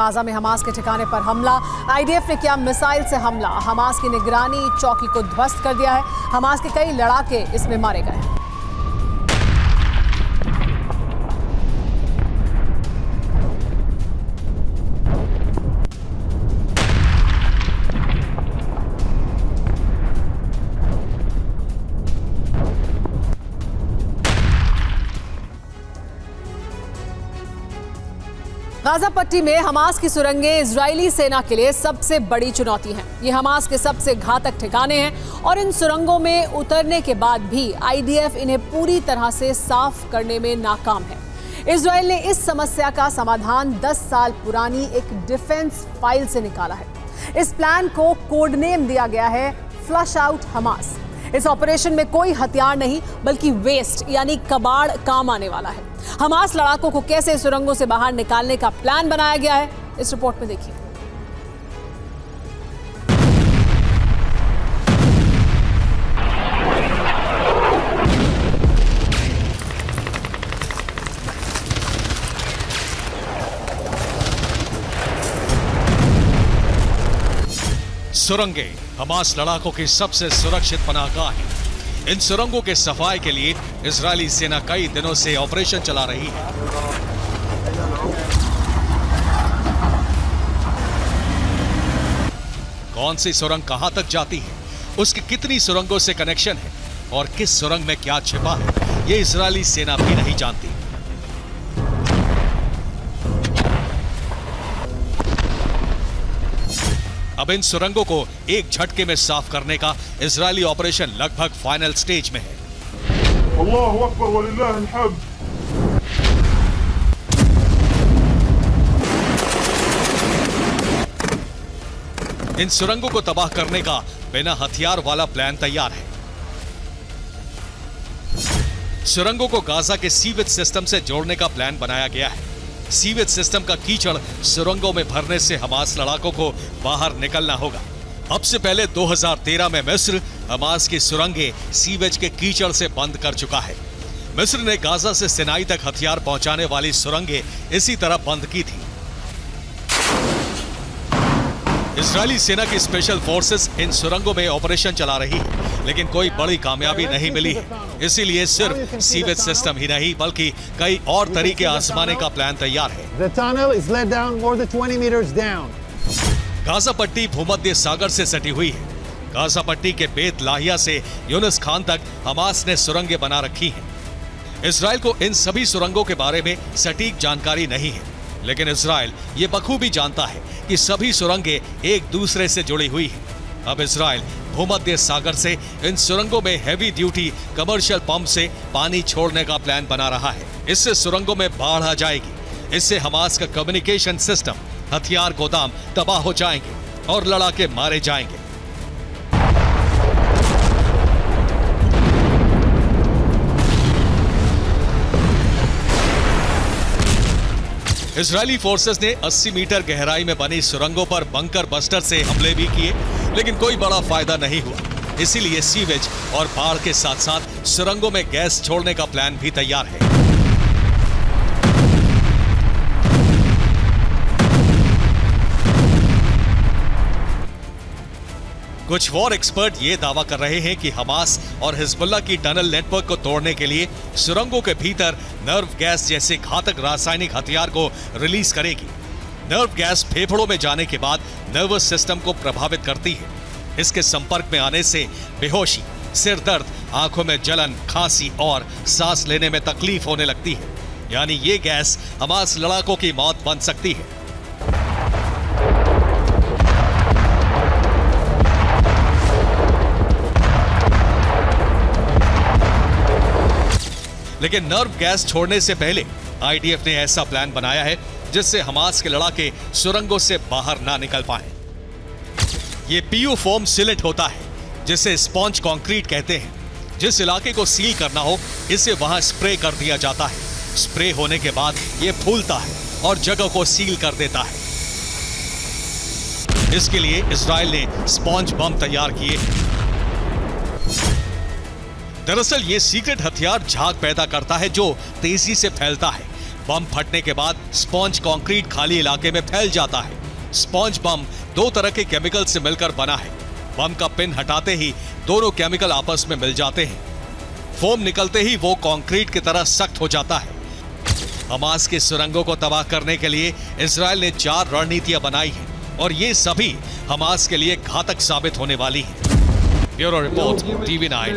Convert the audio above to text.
Gaza में Hamas के ठिकाने पर हमला, आईडीएफ ने किया मिसाइल से हमला, हमास की निगरानी चौकी को ध्वस्त कर दिया है। हमास के कई लड़ाके इसमें मारे गए। गाजा पट्टी में हमास की सुरंगें इजरायली सेना के लिए सबसे बड़ी चुनौती हैं। ये हमास के सबसे घातक ठिकाने हैं और इन सुरंगों में उतरने के बाद भी आईडीएफ इन्हें पूरी तरह से साफ करने में नाकाम है। इजरायल ने इस समस्या का समाधान 10 साल पुरानी एक डिफेंस फाइल से निकाला है। इस प्लान को कोड नेम दिया गया है फ्लश आउट हमास। इस ऑपरेशन में कोई हथियार नहीं बल्कि वेस्ट यानी कबाड़ काम आने वाला है। हमास लड़ाकों को कैसे सुरंगों से बाहर निकालने का प्लान बनाया गया है, इस रिपोर्ट में देखिए। सुरंगें हमास लड़ाकों की सबसे सुरक्षित पनाहगाह है। इन सुरंगों के सफाई के लिए इजरायली सेना कई दिनों से ऑपरेशन चला रही है। कौन सी सुरंग कहां तक जाती है, उसकी कितनी सुरंगों से कनेक्शन है और किस सुरंग में क्या छिपा है, यह इजरायली सेना भी नहीं जानती। अब इन सुरंगों को एक झटके में साफ करने का इजरायली ऑपरेशन लगभग फाइनल स्टेज में है। अल्लाहु अकबर वलिल्लाहिल हम्द। इन सुरंगों को तबाह करने का बिना हथियार वाला प्लान तैयार है। सुरंगों को गाजा के सीवेज सिस्टम से जोड़ने का प्लान बनाया गया है। सीवेज सिस्टम का कीचड़ सुरंगों में भरने से हमास लड़ाकों को बाहर निकलना होगा। अब से पहले 2013 में मिस्र हमास की सुरंगें सीवेज के कीचड़ से बंद कर चुका है। मिस्र ने गाजा से सिनाई तक हथियार पहुंचाने वाली सुरंगें इसी तरह बंद की थी। इजरायली सेना की स्पेशल फोर्सेस इन सुरंगों में ऑपरेशन चला रही है, लेकिन कोई बड़ी कामयाबी नहीं मिली है। इसीलिए सिर्फ सीवेज सिस्टम ही नहीं बल्कि कई और तरीके आजमाने का प्लान तैयार है। गाजा पट्टी भूमध्य सागर से सटी हुई है। गाजा पट्टी के बेत लाहिया से यूनुस खान तक हमास ने सुरंगें बना रखी हैं। इजरायल को इन सभी सुरंगों के बारे में सटीक जानकारी नहीं है, लेकिन इजरायल ये बखूबी जानता है कि सभी सुरंगें एक दूसरे से जुड़ी हुई हैं। अब इजरायल भूमध्य सागर से इन सुरंगों में हैवी ड्यूटी कमर्शियल पंप से पानी छोड़ने का प्लान बना रहा है। इससे सुरंगों में बाढ़ आ जाएगी। इससे हमास का कम्युनिकेशन सिस्टम, हथियार गोदाम तबाह हो जाएंगे और लड़ाके मारे जाएंगे। इजरायली फोर्सेस ने 80 मीटर गहराई में बनी सुरंगों पर बंकर बस्टर से हमले भी किए, लेकिन कोई बड़ा फायदा नहीं हुआ। इसीलिए सीवेज और बाढ़ के साथ साथ सुरंगों में गैस छोड़ने का प्लान भी तैयार है। कुछ वॉर एक्सपर्ट ये दावा कर रहे हैं कि हमास और हिजबुल्लाह की टनल नेटवर्क को तोड़ने के लिए सुरंगों के भीतर नर्व गैस जैसे घातक रासायनिक हथियार को रिलीज करेगी। नर्व गैस फेफड़ों में जाने के बाद नर्वस सिस्टम को प्रभावित करती है। इसके संपर्क में आने से बेहोशी, सिर दर्द, आंखों में जलन, खांसी और सांस लेने में तकलीफ होने लगती है। यानी ये गैस हमास लड़ाकों की मौत बन सकती है। लेकिन नर्व गैस छोड़ने से पहले आईडीएफ ने ऐसा प्लान बनाया है जिससे हमास के लड़ाके सुरंगों से बाहर ना निकल पाए। ये पीयू फोम सिलेट होता है जिसे स्पॉन्ज कंक्रीट कहते हैं। जिस इलाके को सील करना हो इसे वहां स्प्रे कर दिया जाता है। स्प्रे होने के बाद ये फूलता है और जगह को सील कर देता है। इसके लिए इजरायल ने स्पॉन्ज बम तैयार किए। दरअसल ये सीक्रेट हथियार झाग पैदा करता है जो तेजी से फैलता है। बम फटने के बाद स्पॉन्ज कंक्रीट खाली इलाके में फैल जाता है। स्पॉन्ज बम 2 तरह के केमिकल से मिलकर बना है। बम का पिन हटाते ही दोनों केमिकल आपस में मिल जाते हैं। फोम निकलते ही वो कंक्रीट की तरह सख्त हो जाता है। हमास की सुरंगों को तबाह करने के लिए इजराइल ने 4 रणनीतियां बनाई हैं और ये सभी हमास के लिए घातक साबित होने वाली हैं। Bureau report, TV9।